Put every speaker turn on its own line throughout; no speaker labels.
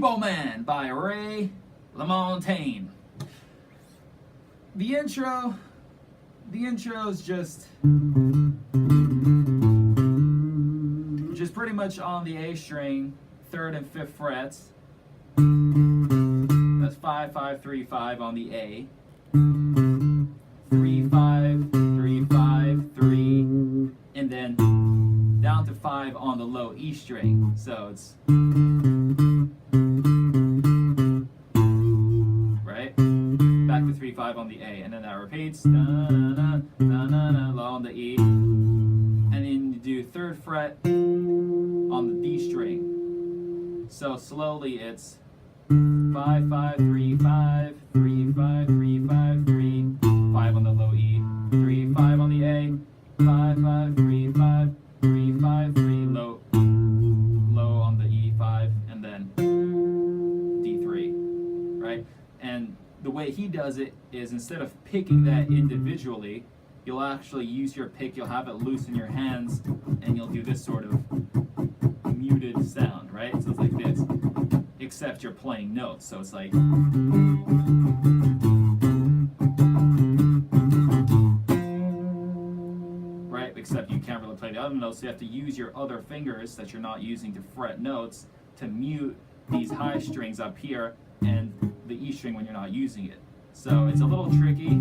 Repo Man by Ray Lamontagne. The intro is just pretty much on the A string, 3rd and 5th frets. That's 5, 5, 3, 5 on the A. 3, 5, 3, 5, 3, and then down to 5 on the low E string. So it's right, back to 3, 5 on the A, and then that repeats, low on the E, and then you do 3rd fret on the D string. So slowly it's 5, 5, 3, 5, 3, 5, 3, 5, 3, 5 on the low E, 3, 5 on the A, 5, 5, 3, 5, 3, 5, 3, low on the E5, and then D3, right? And the way he does it is, instead of picking that individually, you'll actually use your pick, you'll have it loose in your hands, and you'll do this sort of muted sound, right? So it's like this, except you're playing notes, so it's like, right? Except you can't really play the other notes, so you have to use your other fingers that you're not using to fret notes to mute these high strings up here and the E string when you're not using it. So it's a little tricky.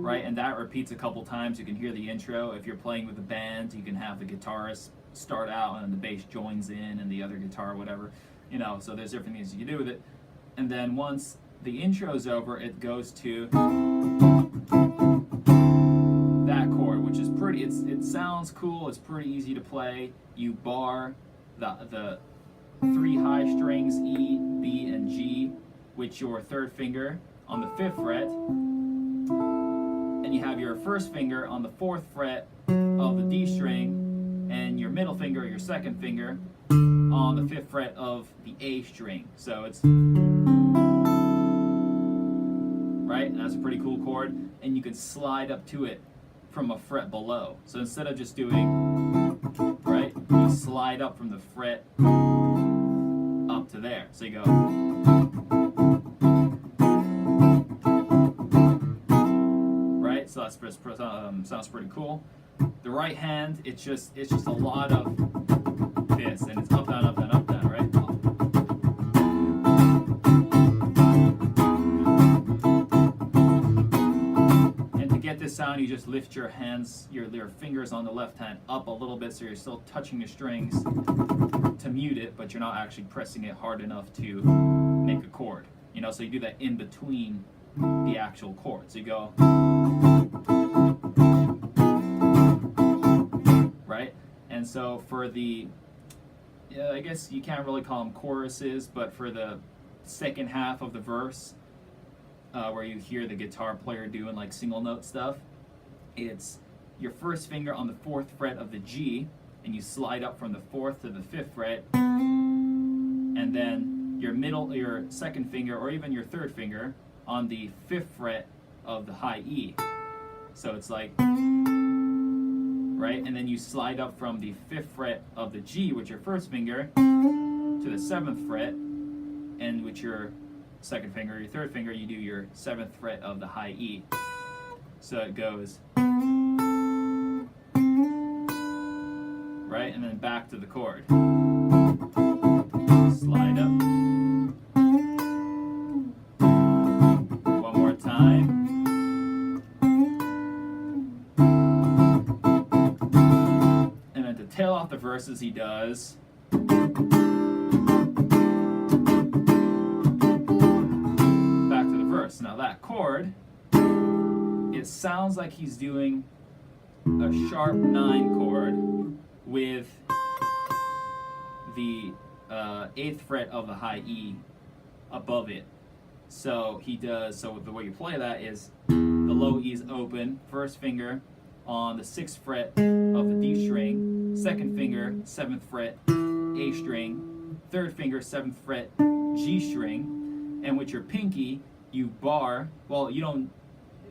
Right, and that repeats a couple times. You can hear the intro. If you're playing with a band, you can have the guitarist start out and the bass joins in and the other guitar, whatever. You know, so there's different things you can do with it. And then once the intro's over, it goes to that chord, which is pretty, it sounds cool, it's pretty easy to play. You bar the 3 high strings, E, B, and G, with your 3rd finger on the 5th fret, and you have your 1st finger on the 4th fret of the D string, and your middle finger or your 2nd finger on the 5th fret of the A string. So it's right, and that's a pretty cool chord, and you can slide up to it from a fret below. So instead of just doing, right, you slide up from the fret up to there. So you go, right, so that's sounds pretty cool. The right hand, it's just a lot of this, and it's up, down, up, down, up, down, right? This sound, you just lift your hands, your fingers on the left hand up a little bit, so you're still touching the strings to mute it, but you're not actually pressing it hard enough to make a chord. You know, so you do that in between the actual chord. So you go, right? And so for the, I guess you can't really call them choruses, but for the second half of the verse, where you hear the guitar player doing like single note stuff, it's your 1st finger on the 4th fret of the G, and you slide up from the 4th to the 5th fret, and then your 2nd finger, or even your 3rd finger, on the 5th fret of the high E. So it's like, right, and then you slide up from the 5th fret of the G with your 1st finger to the 7th fret, and with your 2nd finger, your 3rd finger, you do your 7th fret of the high E. So it goes, right, and then back to the chord. Slide up. One more time. And then to tail off the verses, he does. Now that chord, it sounds like he's doing a sharp 9 chord with the 8th fret of the high E above it. So he does, so the way you play that is the low E is open, first finger on the 6th fret of the D string, second finger, 7th fret, A string, third finger, 7th fret, G string, and with your pinky, you bar, well, you don't,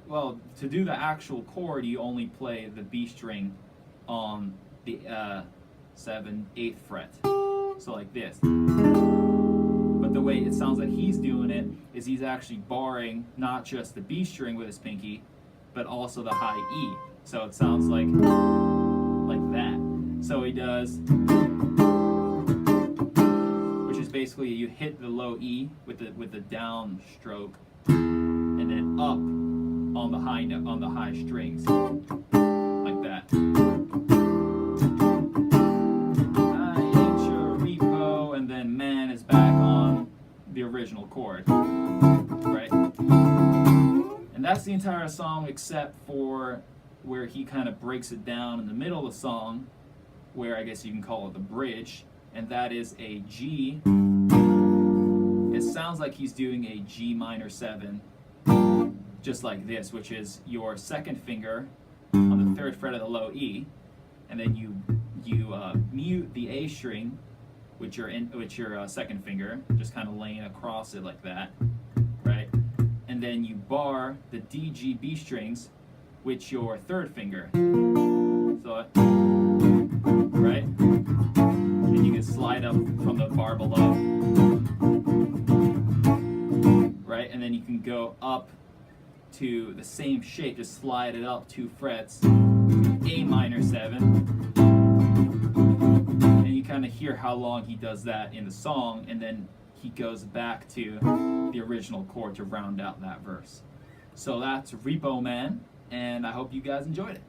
well, to do the actual chord, you only play the B string on the 8th fret. So like this. But the way it sounds like he's doing it is he's actually barring not just the B string with his pinky, but also the high E. So it sounds like that. So he does, which is basically you hit the low E with the down stroke, and then up on the high note, on the high strings, like that. I ain't your repo, and then man is back on the original chord, right? And that's the entire song except for where he kind of breaks it down in the middle of the song, where I guess you can call it the bridge, and that is a G. It sounds like he's doing a G minor 7, just like this, which is your second finger on the 3rd fret of the low E, and then you mute the A string with your second finger, just kind of laying across it like that, right? And then you bar the D, G, B strings with your 3rd finger. So, right? And you can slide up from the bar below, right? And then you can go up to the same shape, just slide it up 2 frets, A minor 7. And you kind of hear how long he does that in the song, and then he goes back to the original chord to round out that verse. So that's Repo Man, and I hope you guys enjoyed it.